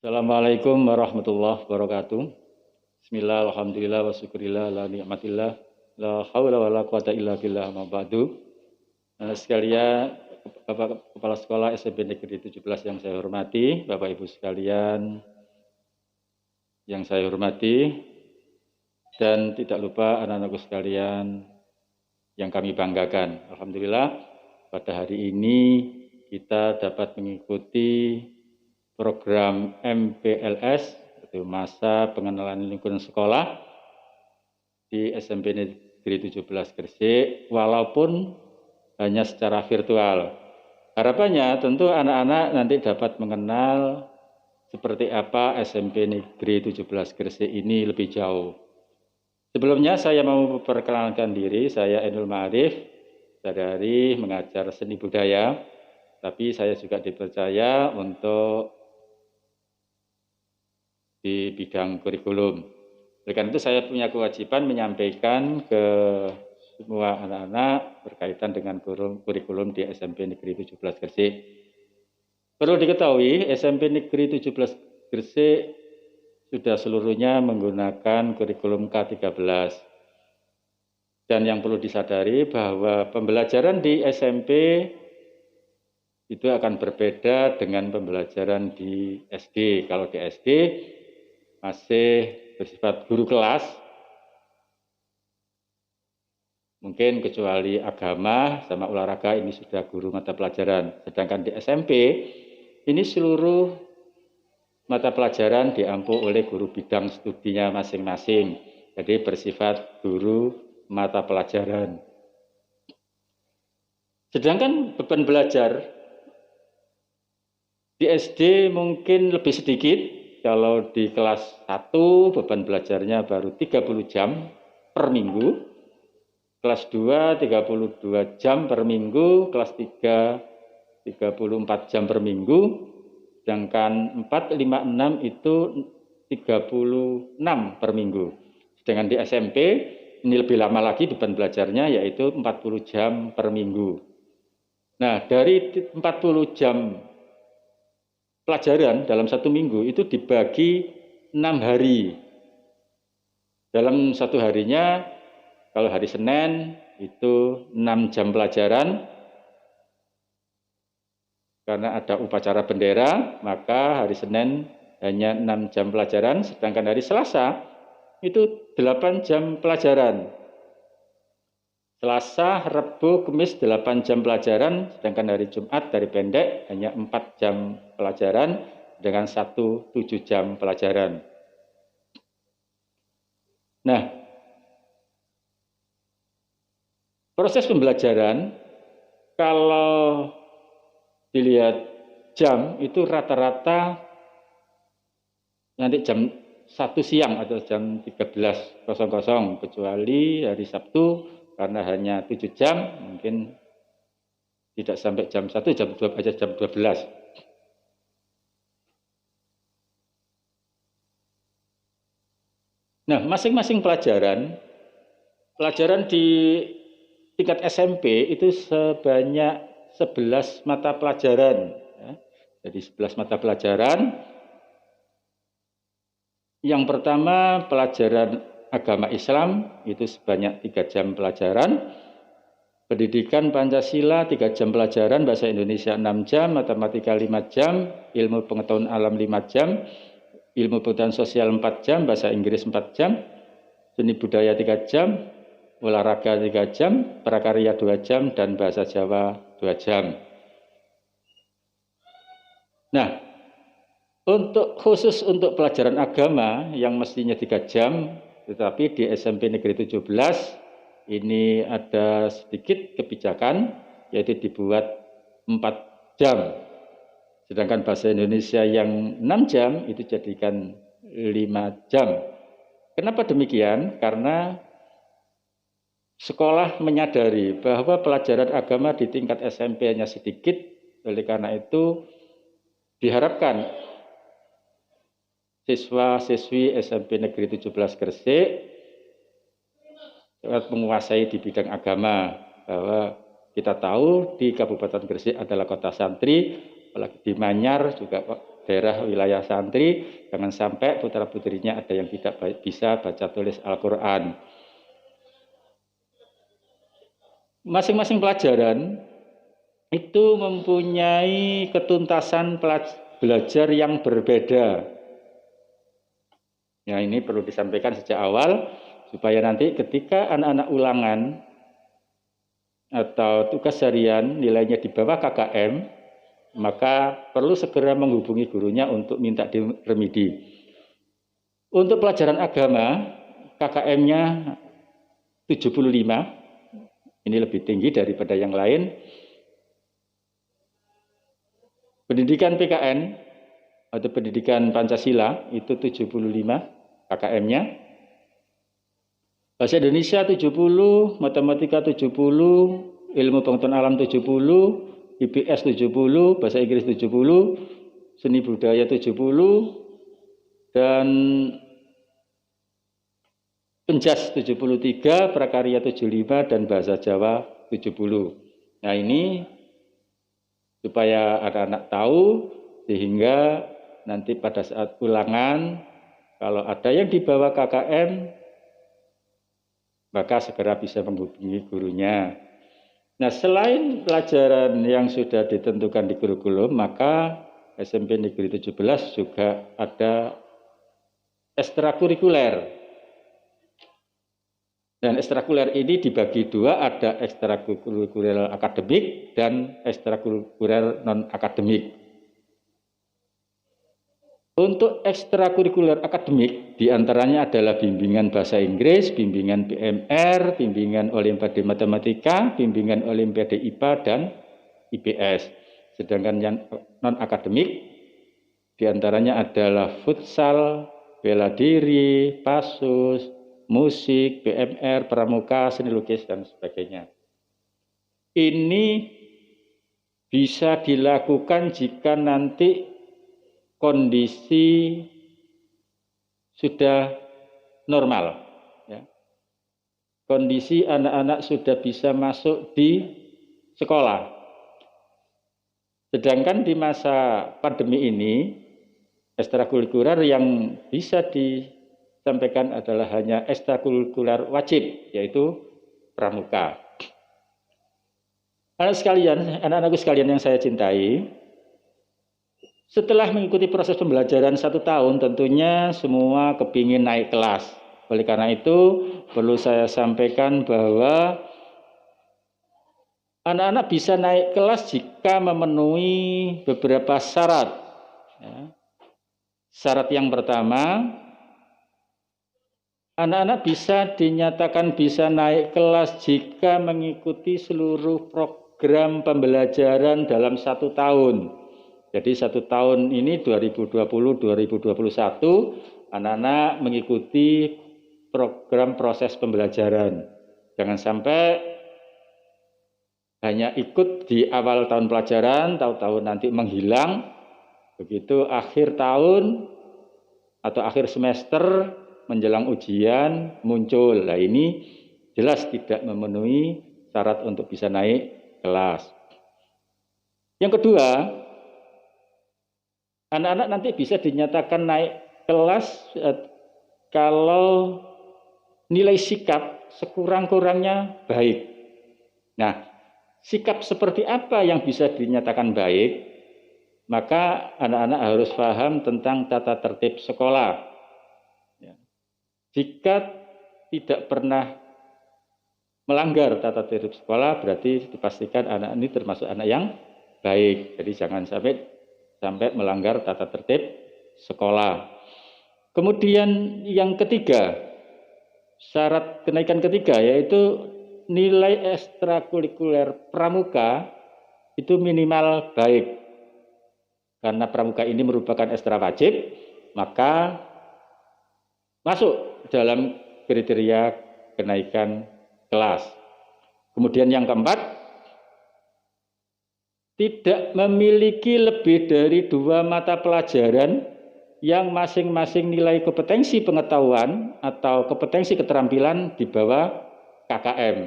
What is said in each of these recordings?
Assalamualaikum warahmatullahi wabarakatuh. Bismillah, alhamdulillah, wa syukurillah, la ni'matillah, la hawla wa la quwata illa billah, ma ba'du. Sekalian, Bapak Kepala Sekolah SMP Negeri 17 yang saya hormati, Bapak Ibu sekalian yang saya hormati, dan tidak lupa anak-anakku sekalian yang kami banggakan. Alhamdulillah, pada hari ini kita dapat mengikuti program MPLS, itu masa pengenalan lingkungan sekolah di SMP Negeri 17 Gresik, walaupun hanya secara virtual. Harapannya tentu anak-anak nanti dapat mengenal seperti apa SMP Negeri 17 Gresik ini lebih jauh. Sebelumnya saya mau memperkenalkan diri, saya Ainul Ma'arif, dari mengajar seni budaya, tapi saya juga dipercaya untuk di bidang kurikulum. Oleh karena itu saya punya kewajiban menyampaikan ke semua anak-anak berkaitan dengan kurikulum di SMP Negeri 17 Gresik. Perlu diketahui SMP Negeri 17 Gresik sudah seluruhnya menggunakan kurikulum K13. Dan yang perlu disadari bahwa pembelajaran di SMP itu akan berbeda dengan pembelajaran di SD. Kalau di SD masih bersifat guru kelas, mungkin kecuali agama sama olahraga ini sudah guru mata pelajaran. Sedangkan di SMP ini seluruh mata pelajaran diampu oleh guru bidang studinya masing-masing. Jadi bersifat guru mata pelajaran. Sedangkan beban belajar di SD mungkin lebih sedikit. Kalau di kelas 1 beban belajarnya baru 30 jam per minggu. Kelas 2 32 jam per minggu, kelas 3 34 jam per minggu. Sedangkan 4, 5, 6 itu 36 per minggu. Sedangkan di SMP ini lebih lama lagi beban belajarnya yaitu 40 jam per minggu. Nah, dari 40 jam pelajaran dalam satu minggu itu dibagi 6 hari. Dalam satu harinya, kalau hari Senin itu 6 jam pelajaran, karena ada upacara bendera, maka hari Senin hanya 6 jam pelajaran, sedangkan hari Selasa itu 8 jam pelajaran. Selasa, Rabu, Kamis 8 jam pelajaran, sedangkan hari Jumat dari pendek hanya 4 jam pelajaran dengan 7 jam pelajaran. Nah, proses pembelajaran kalau dilihat jam itu rata-rata nanti jam 1 siang atau jam 13.00, kecuali hari Sabtu karena hanya 7 jam, mungkin tidak sampai jam 1, jam 2 aja jam 12. Nah, masing-masing pelajaran di tingkat SMP itu sebanyak 11 mata pelajaran. Jadi 11 mata pelajaran. Yang pertama pelajaran agama Islam itu sebanyak 3 jam pelajaran. Pendidikan Pancasila 3 jam pelajaran, bahasa Indonesia 6 jam, matematika 5 jam, ilmu pengetahuan alam 5 jam, ilmu pengetahuan sosial 4 jam, bahasa Inggris 4 jam, seni budaya 3 jam, olahraga 3 jam, prakarya 2 jam, dan bahasa Jawa 2 jam. Nah, khusus untuk pelajaran agama yang mestinya 3 jam, tetapi di SMP Negeri 17 ini ada sedikit kebijakan, yaitu dibuat 4 jam. Sedangkan bahasa Indonesia yang 6 jam itu jadikan 5 jam. Kenapa demikian? Karena sekolah menyadari bahwa pelajaran agama di tingkat SMP hanya sedikit, oleh karena itu diharapkan siswa-siswi SMP Negeri 17 Gresik dapat menguasai di bidang agama, bahwa kita tahu di Kabupaten Gresik adalah kota santri, apalagi di Manyar juga daerah wilayah santri, jangan sampai putra-putrinya ada yang tidak bisa baca tulis Al-Quran. Masing-masing pelajaran itu mempunyai ketuntasan belajar yang berbeda. Ya, ini perlu disampaikan sejak awal supaya nanti ketika anak-anak ulangan atau tugas harian nilainya di bawah KKM, maka perlu segera menghubungi gurunya untuk minta remedi. Untuk pelajaran agama, KKM-nya 75, ini lebih tinggi daripada yang lain. Pendidikan PKN atau pendidikan Pancasila itu 75 KKM-nya. Bahasa Indonesia 70, matematika 70, ilmu pengetahuan alam 70, IPS 70, bahasa Inggris 70, seni budaya 70, dan penjas 73, prakarya 75, dan bahasa Jawa 70. Nah, ini supaya anak-anak tahu, sehingga nanti pada saat ulangan kalau ada yang di bawah KKM, maka segera bisa menghubungi gurunya. Nah, selain pelajaran yang sudah ditentukan di kurikulum, maka SMP Negeri 17 juga ada ekstrakurikuler. Dan ekstrakurikuler ini dibagi dua, ada ekstrakurikuler akademik dan ekstrakurikuler non-akademik. Untuk ekstrakurikuler akademik, diantaranya adalah bimbingan bahasa Inggris, bimbingan PMR, bimbingan Olimpiade Matematika, bimbingan Olimpiade IPA dan IPS. Sedangkan yang non-akademik, diantaranya adalah futsal, bela diri, pasus, musik, PMR, pramuka, seni lukis, dan sebagainya. Ini bisa dilakukan jika nanti kondisi sudah normal, ya. Kondisi anak-anak sudah bisa masuk di sekolah. Sedangkan di masa pandemi ini, ekstrakurikuler yang bisa disampaikan adalah hanya ekstrakurikuler wajib, yaitu pramuka. Anak-anakku sekalian yang saya cintai, setelah mengikuti proses pembelajaran 1 tahun, tentunya semua kepingin naik kelas. Oleh karena itu, perlu saya sampaikan bahwa anak-anak bisa naik kelas jika memenuhi beberapa syarat. Ya. Syarat yang pertama, anak-anak bisa dinyatakan bisa naik kelas jika mengikuti seluruh program pembelajaran dalam 1 tahun. Jadi 1 tahun ini 2020-2021 anak-anak mengikuti program proses pembelajaran. Jangan sampai hanya ikut di awal tahun pelajaran, tahu-tahu nanti menghilang, begitu akhir tahun atau akhir semester menjelang ujian muncul. Nah, ini jelas tidak memenuhi syarat untuk bisa naik kelas. Yang kedua, anak-anak nanti bisa dinyatakan naik kelas kalau nilai sikap sekurang-kurangnya baik. Nah, sikap seperti apa yang bisa dinyatakan baik? Maka anak-anak harus paham tentang tata tertib sekolah. Jika tidak pernah melanggar tata tertib sekolah, berarti dipastikan anak ini termasuk anak yang baik. Jadi jangan sampai melanggar tata tertib sekolah. Kemudian yang ketiga, syarat kenaikan ketiga yaitu nilai ekstrakurikuler pramuka itu minimal baik. Karena pramuka ini merupakan ekstra wajib, maka masuk dalam kriteria kenaikan kelas. Kemudian yang keempat, tidak memiliki lebih dari 2 mata pelajaran yang masing-masing nilai kompetensi pengetahuan atau kompetensi keterampilan di bawah KKM.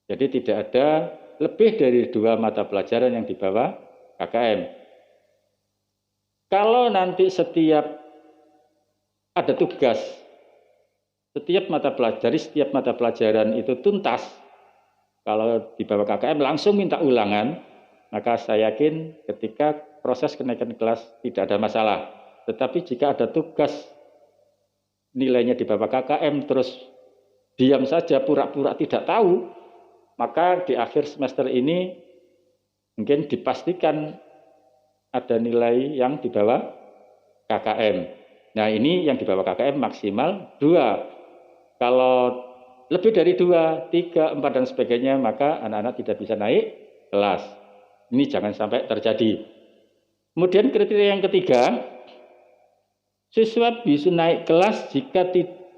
Jadi tidak ada lebih dari 2 mata pelajaran yang di bawah KKM. Kalau nanti setiap ada tugas, setiap mata pelajaran itu tuntas, kalau di bawah KKM langsung minta ulangan, maka saya yakin ketika proses kenaikan kelas tidak ada masalah. Tetapi jika ada tugas nilainya di bawah KKM terus diam saja, pura-pura tidak tahu, maka di akhir semester ini mungkin dipastikan ada nilai yang di bawah KKM. Nah, ini yang di bawah KKM maksimal 2. Kalau lebih dari 2, 3, 4 dan sebagainya, maka anak-anak tidak bisa naik kelas. Ini jangan sampai terjadi. Kemudian kriteria yang ketiga, siswa bisa naik kelas jika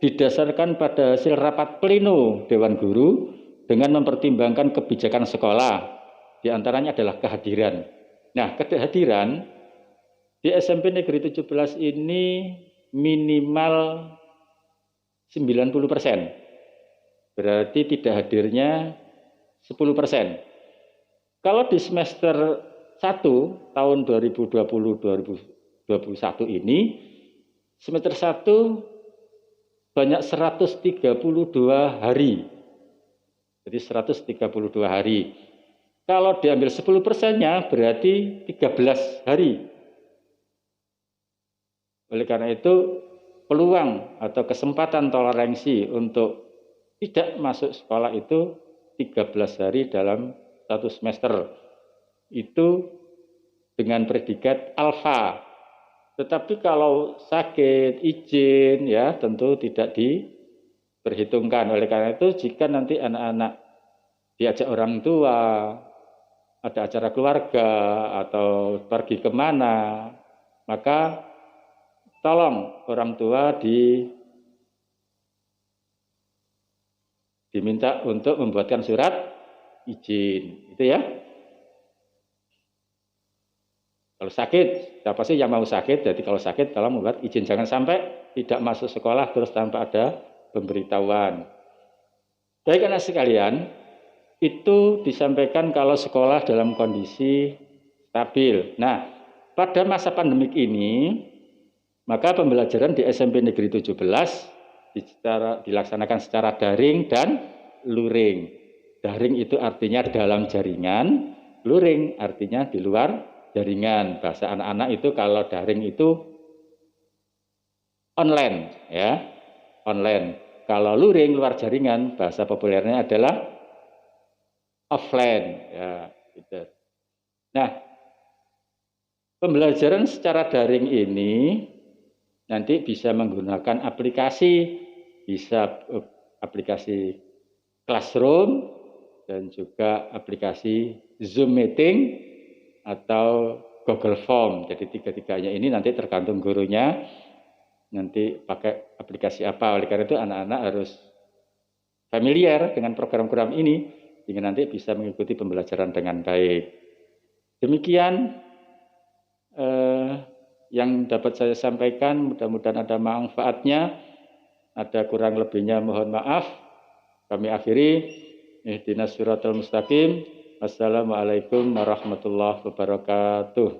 didasarkan pada hasil rapat pleno Dewan Guru dengan mempertimbangkan kebijakan sekolah. Di antaranya adalah kehadiran. Nah, kehadiran di SMP Negeri 17 ini minimal 90%. Berarti tidak hadirnya 10%. Kalau di semester 1 tahun 2020-2021 ini, semester 1 banyak 132 hari. Jadi 132 hari. Kalau diambil 10%-nya berarti 13 hari. Oleh karena itu, peluang atau kesempatan toleransi untuk tidak masuk sekolah itu 13 hari dalam satu semester. Itu dengan predikat alfa. Tetapi kalau sakit, izin, ya tentu tidak diperhitungkan. Oleh karena itu, jika nanti anak-anak diajak orang tua, ada acara keluarga, atau pergi kemana, maka tolong orang tua diminta untuk membuatkan surat izin, itu ya. Kalau sakit, siapa sih yang mau sakit? Jadi kalau sakit tolong membuat izin, jangan sampai tidak masuk sekolah terus tanpa ada pemberitahuan. Baik anak sekalian, itu disampaikan kalau sekolah dalam kondisi stabil. Nah, pada masa pandemik ini, maka pembelajaran di SMP Negeri 17 dilaksanakan secara daring dan luring. Daring itu artinya dalam jaringan, luring artinya di luar jaringan. Bahasa anak-anak itu kalau daring itu online, ya, online. Kalau luring luar jaringan, bahasa populernya adalah offline, ya, gitu. Nah, pembelajaran secara daring ini nanti bisa menggunakan aplikasi, bisa aplikasi Classroom dan juga aplikasi Zoom Meeting atau Google Form. Jadi tiga-tiganya ini nanti tergantung gurunya nanti pakai aplikasi apa. Oleh karena itu anak-anak harus familiar dengan program-program ini sehingga nanti bisa mengikuti pembelajaran dengan baik. Demikian yang dapat saya sampaikan, mudah-mudahan ada manfaatnya. Ada kurang lebihnya mohon maaf. Kami akhiri. Ihdinas siratal mustaqim. Wassalamualaikum warahmatullahi wabarakatuh.